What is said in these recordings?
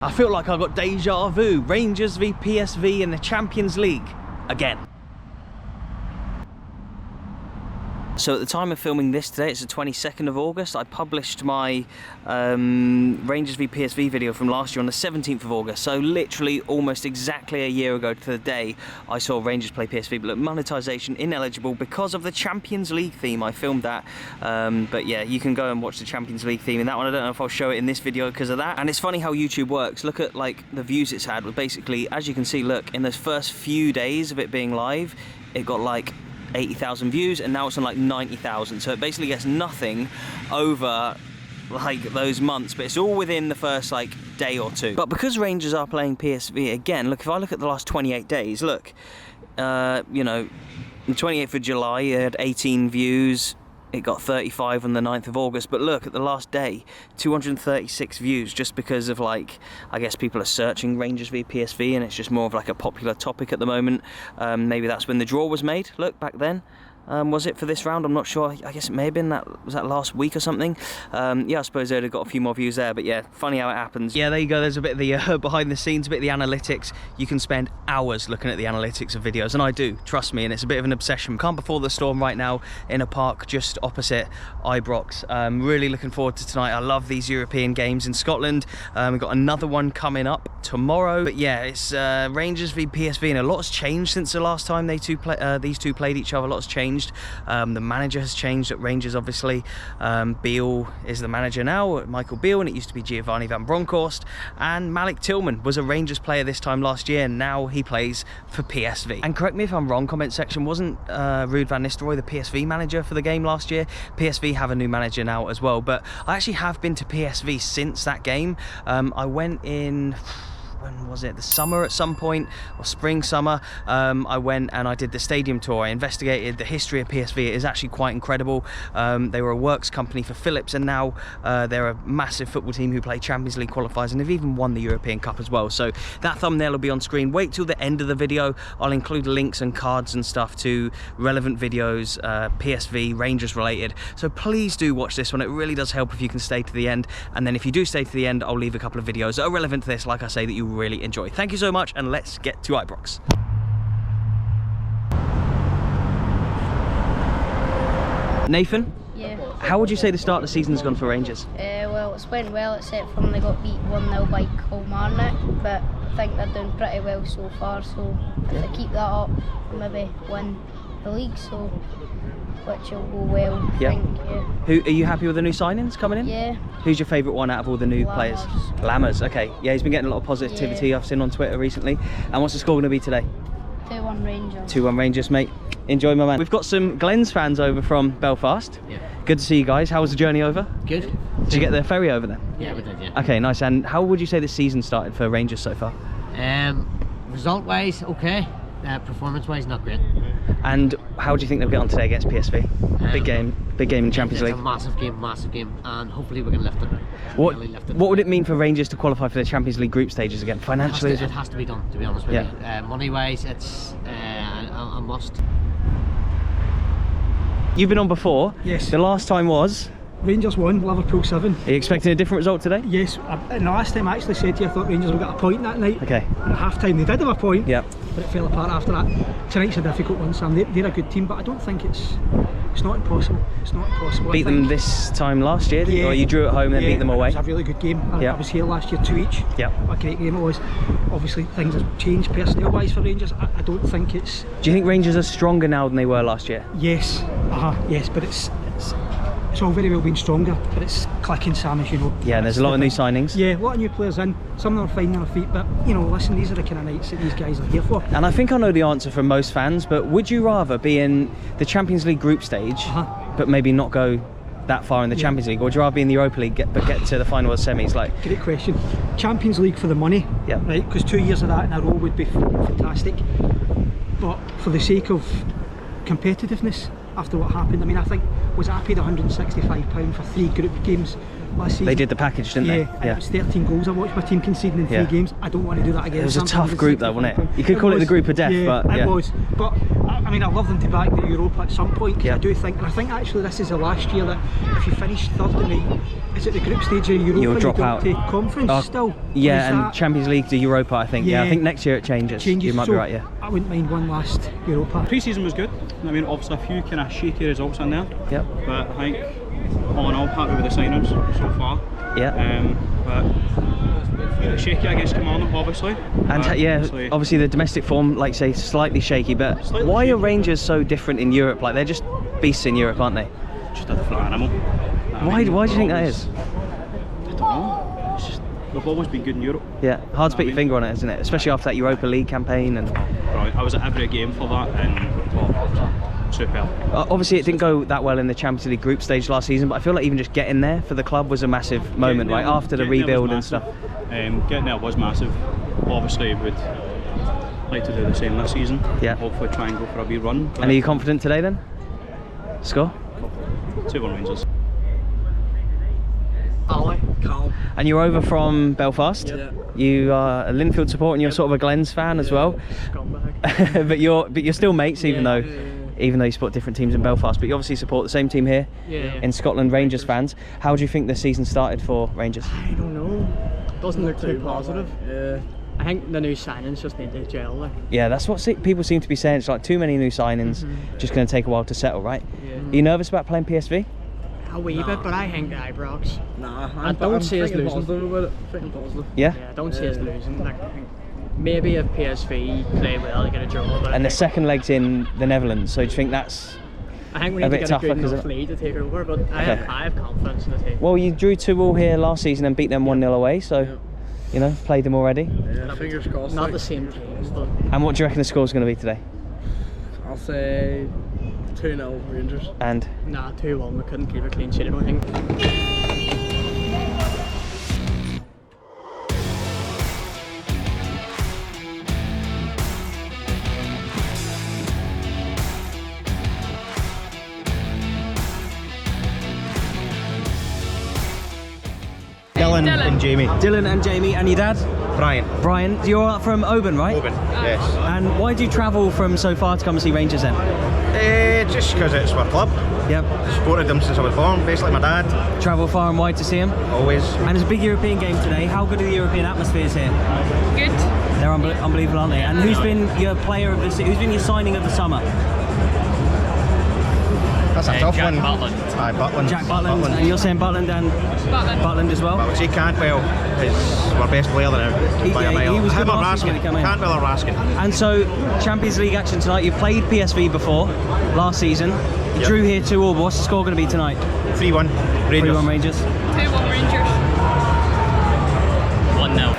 I feel like I got deja vu. Rangers v PSV in the Champions League again. So at the time of filming this today, it's the 22nd of August, I published my Rangers v PSV video from last year on the 17th of August. So literally almost exactly a year ago to the day I saw Rangers play PSV. But look, monetisation ineligible because of the Champions League theme. I filmed that. But yeah, you can go and watch the Champions League theme in that one. I don't know if I'll show it in this video because of that. And it's funny how YouTube works. Look at like the views it's had. But basically, as you can see, look, in those first few days of it being live, it got like 80,000 views, and now it's on like 90,000. So it basically gets nothing over like those months, but it's all within the first like day or two. But because Rangers are playing PSV again, look, if I look at the last 28 days, look, you know, the 28th of July it had 18 views. It got 35 on the 9th of August, but look at the last day, 236 views, just because of like, I guess people are searching Rangers v PSV and it's just more of like a popular topic at the moment. Maybe that's when the draw was made, look, back then. Was it for this round? I'm not sure. I guess it may have been that, was that last week or something? Yeah, I suppose they'd have got a few more views there, but yeah, funny how it happens. Yeah, there you go, there's a bit of the behind the scenes, a bit of the analytics. You can spend hours looking at the analytics of videos, and I do, trust me, and it's a bit of an obsession. Calm before the storm right now in a park just opposite Ibrox. Really looking forward to tonight. I love these European games in Scotland. We've got another one coming up tomorrow, but yeah, it's Rangers v PSV, and a lot's changed since the last time these two played each other. A lot's changed. The manager has changed at Rangers, obviously. Beale is the manager now, Michael Beale, and it used to be Giovanni van Bronckhorst. And Malik Tillman was a Rangers player this time last year, and now he plays for PSV. And correct me if I'm wrong, comment section, wasn't Ruud van Nistelrooy the PSV manager for the game last year? PSV have a new manager now as well, but I actually have been to PSV since that game. I went in, when was it, the summer at some point, or spring, summer. I went and I did the stadium tour. I investigated the history of PSV. It is actually quite incredible. They were a works company for Philips, and now they're a massive football team who play Champions League qualifiers, and they've even won the European Cup as well. So that thumbnail will be on screen. Wait till the end of the video. I'll include links and cards and stuff to relevant videos, PSV, Rangers related. So please do watch this one. It really does help if you can stay to the end. And then if you do stay to the end, I'll leave a couple of videos that are relevant to this, like I say, that you really enjoy. Thank you so much, and let's get to Ibrox. Nathan? Yeah. How would you say the start of the season's gone for Rangers? Well, it's went well, except for when they got beat 1-0 by Kilmarnock, but I think they're doing pretty well so far, so if they keep that up, maybe win the league, so which will go well, I think, yeah. Who are you happy with the new signings coming in? Yeah. Who's your favourite one out of all the new players? Lammers, okay. Yeah, he's been getting a lot of positivity, Yeah. I've seen on Twitter recently. And what's the score going to be today? 2-1 Rangers. 2-1 Rangers, mate. Enjoy, my man. We've got some Glens fans over from Belfast. Yeah. Good to see you guys. How was the journey over? Good. Did you get the ferry over then? Yeah, we did, yeah. Okay, nice. And how would you say the season started for Rangers so far? Result-wise, okay. Performance-wise, not great. And how do you think they'll get on today against PSV? Big game in Champions League. It's a massive game, and hopefully we can lift it. What really lift it. would it mean for Rangers to qualify for the Champions League group stages again? Financially? It has to be done, to be honest with you. Money-wise, it's a must. You've been on before. Yes. The last time was? Rangers won, Liverpool 7. Are you expecting a different result today? Yes, and the last time I actually said to you I thought Rangers would get a point that night. Okay. And at half time they did have a point, Yep. but it fell apart after that. Tonight's a difficult one, Sam. They're a good team, but I don't think it's not impossible. It's not impossible. Beat them this time last year, didn't you? Or you drew at home and then beat them away? It was a really good game. I was here last year, 2 each. Yep. What a great game it was. Obviously things have changed personnel-wise for Rangers. I don't think it's... Do you think Rangers are stronger now than they were last year? Yes, yes, but it's all very well being stronger, but it's clicking, Sam, as you know. Yeah, there's a lot of new signings. Yeah, a lot of new players in. Some of them are finding their feet, but you know, listen, these are the kind of nights that these guys are here for. And I think I know the answer from most fans, but would you rather be in the Champions League group stage, but maybe not go that far in the Champions League, or would you rather be in the Europa League but get to the final or semis? Like, great question. Champions League for the money, right? Because 2 years of that in a row would be fantastic. But for the sake of competitiveness, after what happened, I mean, I think, was I paid £165 for 3 group games last season. They did the package, didn't they? And it was 13 goals. I watched my team conceding in 3 games. I don't want to do that again. It was a tough group though, wasn't it? You could call it the group of death, but it was. But I mean, I'd love them to back the Europa at some point. I do think, and I think actually this is the last year that if you finish third in the, is it the group stage of Europa, you'll drop out to conference still. Yeah, and Champions League to Europa, I think. Yeah, I think next year it changes. You might be right. Yeah. I wouldn't mind one last Europa. Pre-season was good. I mean, obviously a few kind of shaky results in there. Yep. But I think all in all, happy with the signings so far. Yeah. But shaky against Kilmarnock, obviously. And obviously the domestic form, like say, slightly shaky. But why are Rangers so different in Europe? Like they're just beasts in Europe, aren't they? Just a different animal. Why do you think that is? I don't know. It's just, we've always been good in Europe. Yeah, hard to put your finger on it, isn't it? Especially after that Europa League campaign and. Right, I was at every game for that, and superb. Obviously, it didn't go that well in the Champions League group stage last season, but I feel like even just getting there for the club was a massive moment, right? After the rebuild and stuff. Getting there was massive. Obviously, would like to do the same this season. Yeah. Hopefully, try and go for a wee run. And are you confident today then? Score? 2-1 Rangers. Calm. And you're over from Belfast. Yeah. You are a Linfield supporter and you're sort of a Glens fan as well. Scumbag. but you're still mates, even though you support different teams in Belfast. But you obviously support the same team here in Scotland, Rangers fans. How do you think the season started for Rangers? I don't know. Doesn't look too positive. Yeah. I think the new signings just need to gel. Like. Yeah, that's what people seem to be saying. It's like too many new signings, just going to take a while to settle, right? Yeah. Are you nervous about playing PSV? A wee bit, but I think Ibrox. Nah, I don't see us losing. Thinking positive. Yeah? I don't see us losing. Like, I think maybe if PSV play well, they get a draw. But and the second leg's in the Netherlands, so do you think that's I think we need to get a good enough lead to take it over, but I have confidence in the team. Well, you drew 2-2 here last season and beat them 1-0 away, so you know, played them already. Yeah, fingers crossed. Not the same teams, but. And what do you reckon the score's going to be today? I'll say 2-0 Rangers. And? Nah, 2-1. We couldn't keep a clean sheet, I don't think. Dylan and Jamie. Dylan and Jamie, and your dad? Brian. Brian, you're from Oban, right? Oban, yes. And why do you travel from so far to come and see Rangers then? Just because it's my club. Yep. Supported them since I was born, basically my dad. Travel far and wide to see them? Always. And it's a big European game today. How good are the European atmospheres here? Good. They're unbelievable, aren't they? And who's been your player of the who's been your signing of the summer? That's a tough Jack one. Butland. Aye, Butland. Jack Butland. And you're saying Butland and Butland as well? But see Cantwell is our best player there by a mile. He was good Him or last season when he came in. Cantwell or Raskin. And so, Champions League action tonight. You played PSV before, last season. You drew here 2-2. What's the score going to be tonight? 3-1 Rangers. 3-1 Rangers. 2-1 Rangers. 1-0.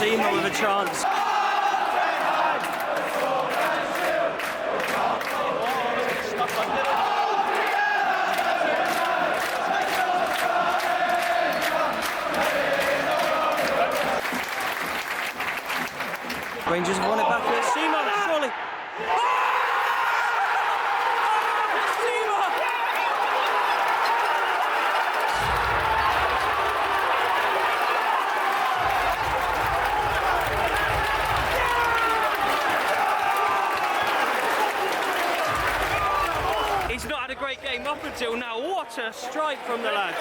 Seaman with a chance. Rangers have won it back here. Seaman, surely. up until now. What a strike from the lads.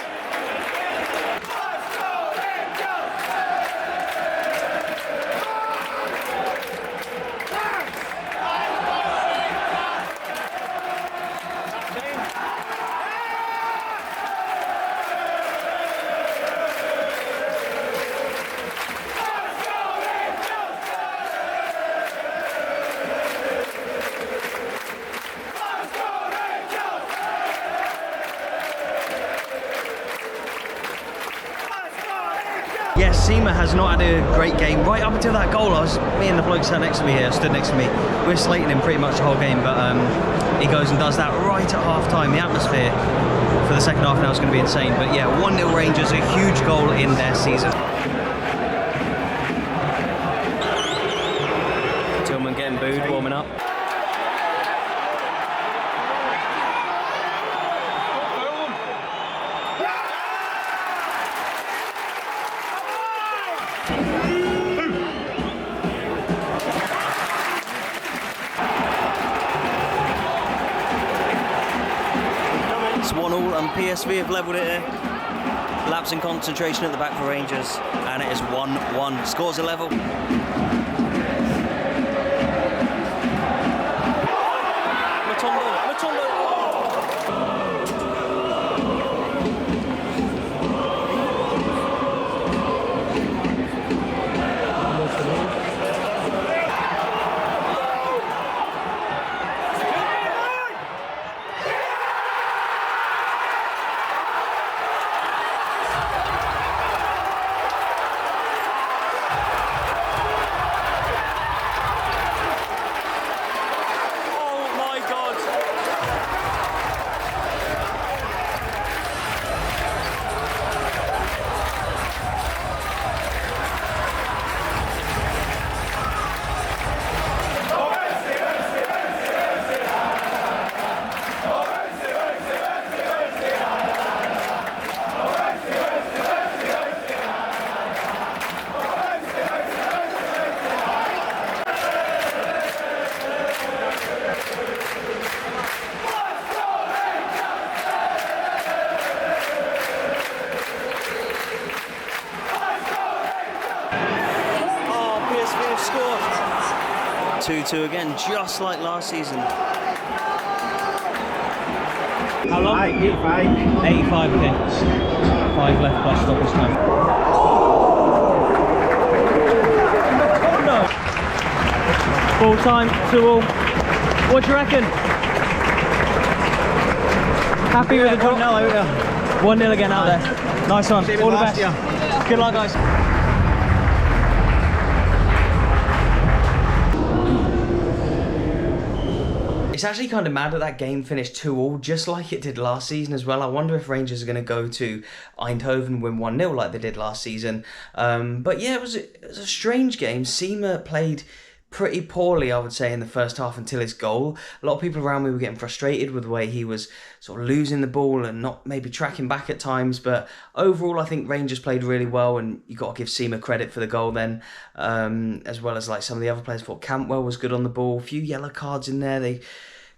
Yes, Seema has not had a great game right up until that goal. Me and the bloke sat next to me here, stood next to me. We're slating him pretty much the whole game, but he goes and does that right at half time. The atmosphere for the second half now is going to be insane. But yeah, 1-0 Rangers, a huge goal in their season. Tillman getting booed, warming up. It's 1-1 and PSV have levelled it here. Lapse in concentration at the back for Rangers, and it is 1-1. Scores a level. Scored 2-2 again, just like last season. How long? 85. 85, okay. 5 left plus stoppers time. No. Full time, 2-2. What do you reckon? Happy with the draw? 1-0 again out there. Nice one. All the best. Good luck, guys. It's actually kind of mad that game finished 2-2, just like it did last season as well. I wonder if Rangers are going to go to Eindhoven and win 1-0 like they did last season. But yeah, it was a strange game. Seema played pretty poorly, I would say, in the first half until his goal. A lot of people around me were getting frustrated with the way he was sort of losing the ball and not maybe tracking back at times. But overall, I think Rangers played really well, and you got to give Seema credit for the goal then, as well as like some of the other players. I thought Cantwell was good on the ball. A few yellow cards in there. They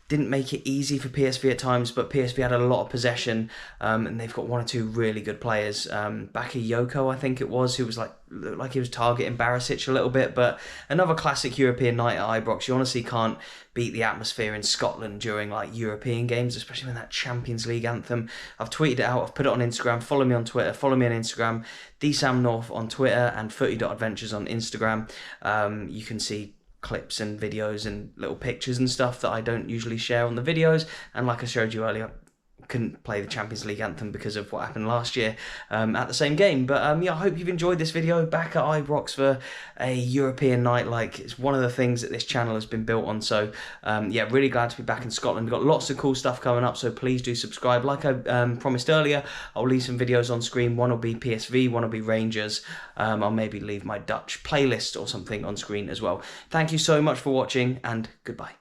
didn't make it easy for PSV at times, but PSV had a lot of possession, and they've got 1 or 2 really good players. Bakayoko, I think it was, who was looked like he was targeting Barisic a little bit, but another classic European night at Ibrox. You honestly can't beat the atmosphere in Scotland during like European games, especially when that Champions League anthem. I've tweeted it out, I've put it on Instagram. Follow me on Twitter, follow me on Instagram, DSamNorth on Twitter and Footy.adventures on Instagram. You can see clips and videos and little pictures and stuff that I don't usually share on the videos, and like I showed you earlier, couldn't play the Champions League anthem because of what happened last year at the same game. But yeah, I hope you've enjoyed this video. Back at Ibrox for a European night. Like, it's one of the things that this channel has been built on. So yeah, really glad to be back in Scotland. We've got lots of cool stuff coming up, so please do subscribe. Like I promised earlier, I'll leave some videos on screen. One will be PSV, one will be Rangers. I'll maybe leave my Dutch playlist or something on screen as well. Thank you so much for watching, and goodbye.